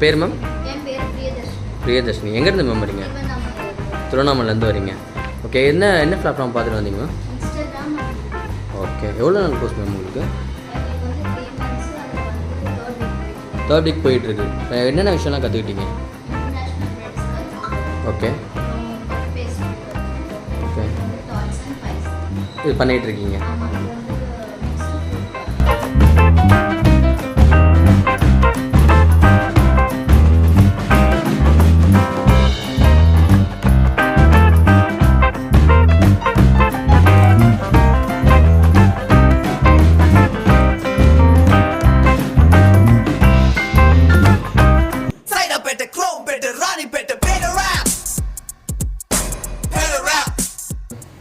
உங்கள் பேர் மேம்? என் பேர் பிரியதர்ஷினி. பிரியதர்ஷினி. எங்கேருந்து மேம் வரீங்க? திருவண்ணாமலேருந்து வரீங்க. ஓகே, என்ன பிளாட்ஃபார்ம் பார்த்துட்டு வந்தீங்க மேம்? இன்ஸ்டாகிராம். ஓகே, எவ்வளோ நாள் கோர்ஸ் மேம் உங்களுக்கு? எனக்கு வந்து 3 months. அது வந்து தேர்ட் வீக் போயிட்டுருக்கு. என்னென்ன விஷயம்லாம் கற்றுக்கிட்டீங்க? International breads. Okay paste. Okay, tarts and pies. இது பண்ணிகிட்ருக்கீங்க. ஆமாம். இது வந்து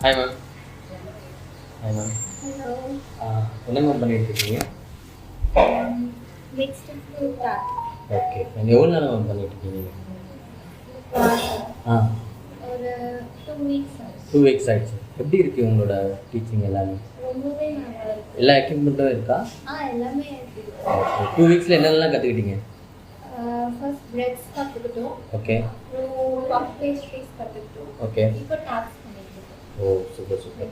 hi ma'am. Hi ma'am. Hello. என்ன மேம் பண்ணிகிட்ருக்கீங்க? மிக்ஸ்டு ஃப்ரூட் டாட். ஓகே, நீங்கள் எவ்வளோ நேரம் மேம் பண்ணிகிட்ருக்கீங்க? ஒரு 2 weeks ஆச்சு. 2 weeks ஆகிடுச்சு. எப்படி இருக்குது உங்களோட டீச்சிங் எல்லாமே? ரொம்பவே நல்லா இருக்கு. எல்லா எக்யூப்மெண்ட்டும் இருக்கா? எல்லாமே இருக்கு. ஓகே, 2 weeksல என்னென்னலாம் கற்றுக்கிட்டீங்க? ஃபர்ஸ்ட் பிரெட்ஸ் கற்றுக்கிட்டோம். ஓகே. அப்புறம் பஃப் பேஸ்ட்ரீஸ் கற்றுக்கிட்டோம். ஓகே. இப்போ டாப்ஸ் பண்ணிட்டு இருக்கோம். ஓ, சூப்பர் சூப்பர்.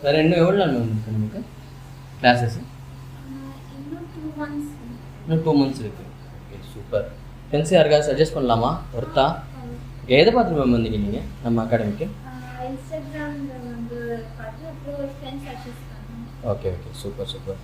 வேறு இன்னும் எவ்வளோ நாள் மேம் இருக்குது நமக்கு கிளாஸஸ்? இன்னும் 2 months. இன்னும் 2 months இருக்குது. Okay, super. ஃப்ரெண்ட்ஸ் யாருக்காவது சஜஸ்ட் பண்ணலாமா? ஒருத்தா எதை பார்த்து மேம் வந்தீங்க நீங்கள் நம்ம அகாடமிக்கு? இன்ஸ்டாகிராமில் வந்து பார்த்து அப்புறம் ஒரு ஃப்ரெண்ட்ஸ் சஜஸ்ட் பண்ணேன். Okay okay, super super.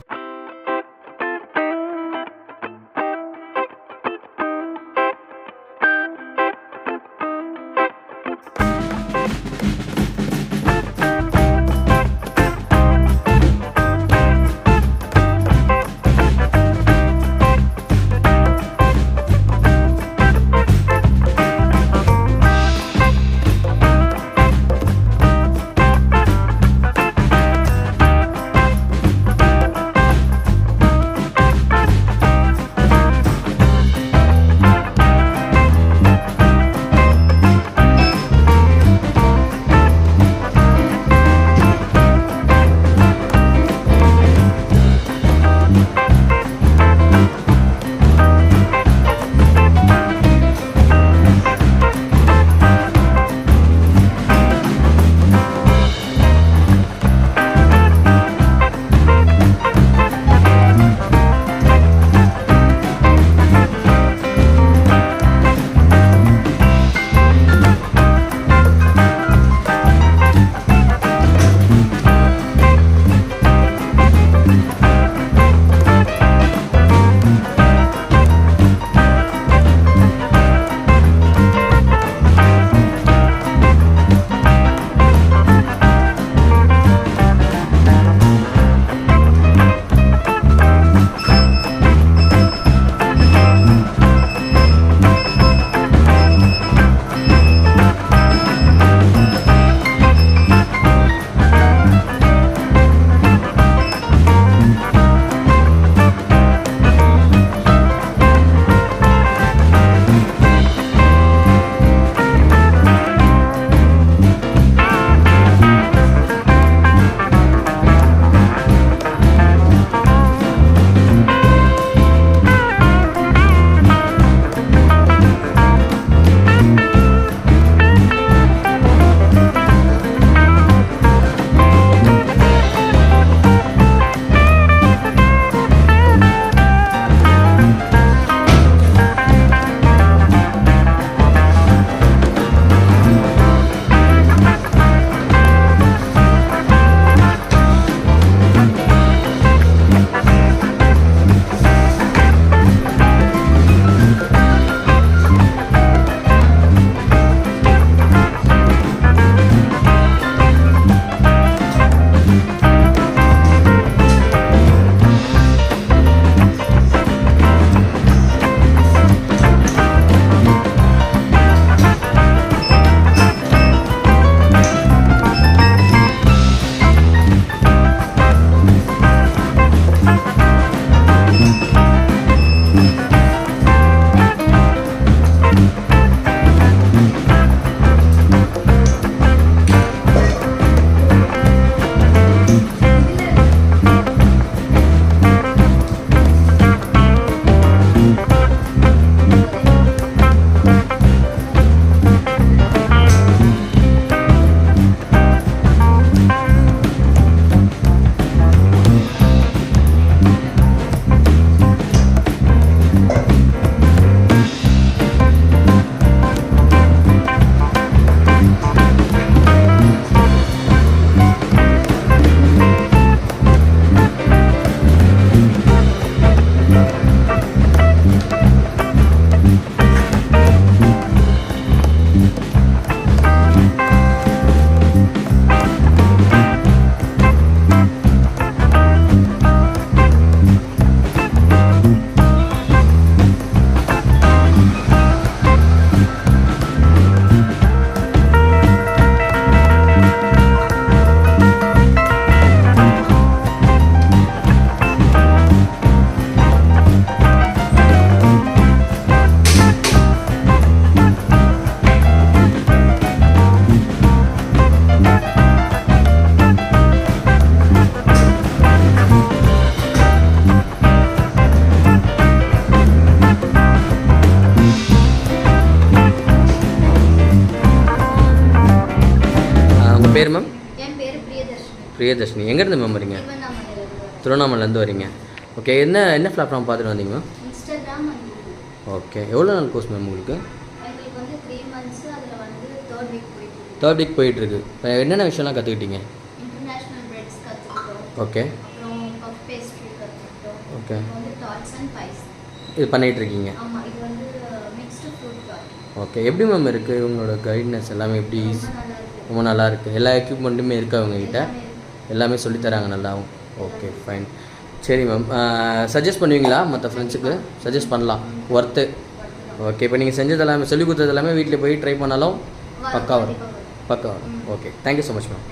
உங்கள் பேர் மேம்? என் பேர் பிரியதர்ஷினி. பிரியதர்ஷினி. எங்கேருந்து மேம் வரீங்க? திருவண்ணாமலேருந்து வரீங்க. ஓகே, என்ன பிளாட்ஃபார்ம் பார்த்துட்டு வந்தீங்க மேம்? இன்ஸ்டாகிராம். ஓகே, எவ்வளோ நாள் கோர்ஸ் மேம் உங்களுக்கு? எங்களுக்கு வந்து 3 months. அதில் வந்து தேர்ட் வீக் போயிட்டுருக்கு. என்னென்ன விஷயம்லாம் கற்றுக்கிட்டீங்க? இன்டர்நேஷ்னல் பிரெட்ஸ் கற்றுக்கிட்டோம். ஓகே. அப்புறம் பஃப் பேஸ்ட்ரி கற்றுக்கிட்டோம். ஓகே. வந்து டாட்ஸ் அண்ட் பைஸ் இது பண்ணிகிட்ருக்கீங்க? ஆமாம், இது வந்து மிக்ஸ்டு ஃப்ரூட் டாட். ஓகே, எப்படி மேம் இருக்குது இவங்களோட கைட்னஸ் எல்லாமே? எப்படி? ரொம்ப நல்லா இருக்குது. எல்லா எக்யூப்மெண்ட்டுமே இருக்கா அவங்ககிட்ட? எல்லாமே சொல்லித்தராங்க நல்லாவும்? Okay, fine. சரி மேம், சஜஸ்ட் பண்ணுவீங்களா மற்ற ஃப்ரெண்ட்ஸுக்கு? சஜஸ்ட் பண்ணலாம், ஒர்த்து. ஓகே, இப்போ நீங்கள் செஞ்சது எல்லாமே சொல்லிக் கொடுத்தது எல்லாமே வீட்டில் போய் ட்ரை பண்ணாலும் பக்கா வரும். Okay, thank you so much ma'am.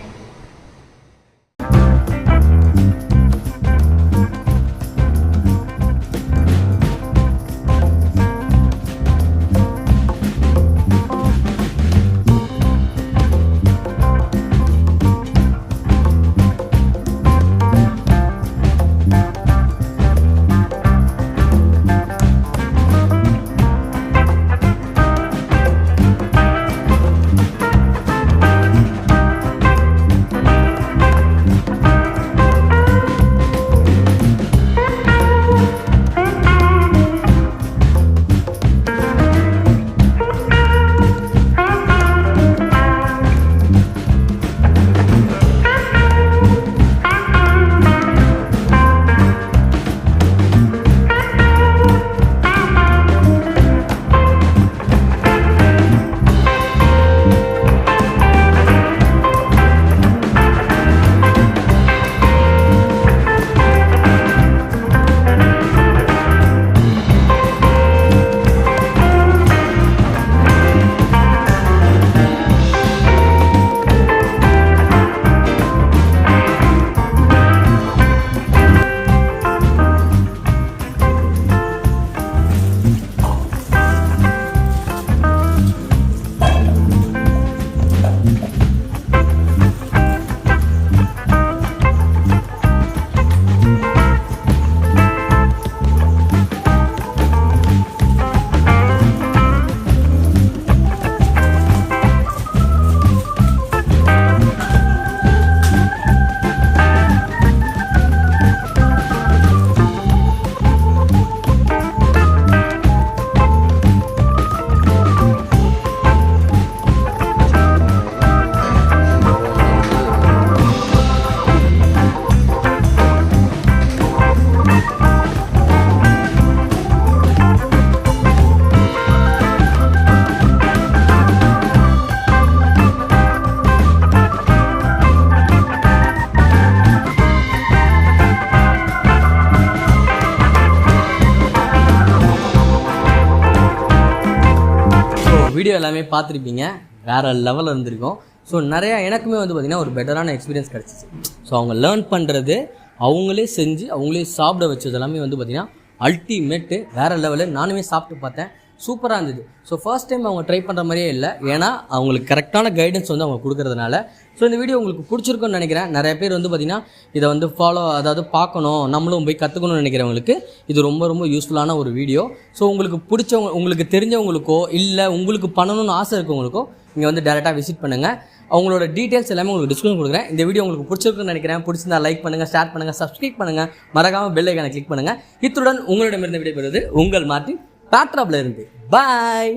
Video எல்லாமே பார்த்துருப்பீங்க, வேறு லெவலில் இருந்திருக்கும். ஸோ நிறையா எனக்குமே வந்து பார்த்திங்கன்னா ஒரு பெட்டரான எக்ஸ்பீரியன்ஸ் கிடச்சிச்சு. ஸோ அவங்க லேர்ன் பண்ணுறது, அவங்களே செஞ்சு அவங்களே சாப்பிட வச்சது எல்லாமே வந்து பார்த்திங்கன்னா அல்டிமேட்டு, வேறு லெவலில். நானுமே சாப்பிட்டு பார்த்தேன், சூப்பராக இருந்தது. ஸோ ஃபர்ஸ்ட் டைம் அவங்க ட்ரை பண்ணுற மாதிரியே இல்லை, ஏன்னா அவங்களுக்கு கரெக்டான கைடன்ஸ் வந்து அவங்க கொடுக்கறதுனால. ஸோ இந்த வீடியோ உங்களுக்கு பிடிச்சிருக்குன்னு நினைக்கிறேன். நிறைய பேர் வந்து பார்த்திங்கன்னா இதை வந்து அதாவது பார்க்கணும், நம்மளும் போய் கற்றுக்கணும்னு நினைக்கிறவங்களுக்கு இது ரொம்ப ரொம்ப யூஸ்ஃபுல்லான ஒரு வீடியோ. ஸோ உங்களுக்கு பிடிச்சவங்க, உங்களுக்கு தெரிஞ்சவங்களுக்கோ இல்லை உங்களுக்கு பண்ணணும்னு ஆசை இருக்கவங்களுக்கோ இங்கே வந்து டேரெக்டாக விசிட் பண்ணுங்கள். அவங்களோட டீட்டெயில்ஸ் எல்லாமே உங்களுக்கு டிஸ்கிரிப்ஷன் கொடுக்குறேன். இந்த வீடியோ உங்களுக்கு பிடிச்சிருக்குன்னு நினைக்கிறேன். பிடிச்சிருந்தா லைக் பண்ணுங்கள், ஷேர் பண்ணுங்கள், சப்ஸ்கிரைப் பண்ணுங்கள், மறக்காமல் பெல் ஐகானை கிளிக் பண்ணுங்கள். இத்துடன் உங்களிடமிருந்து விடைபெறுவது உங்கள் மார்ட்டின், பேட்ராப்ல இருந்து. பாய்.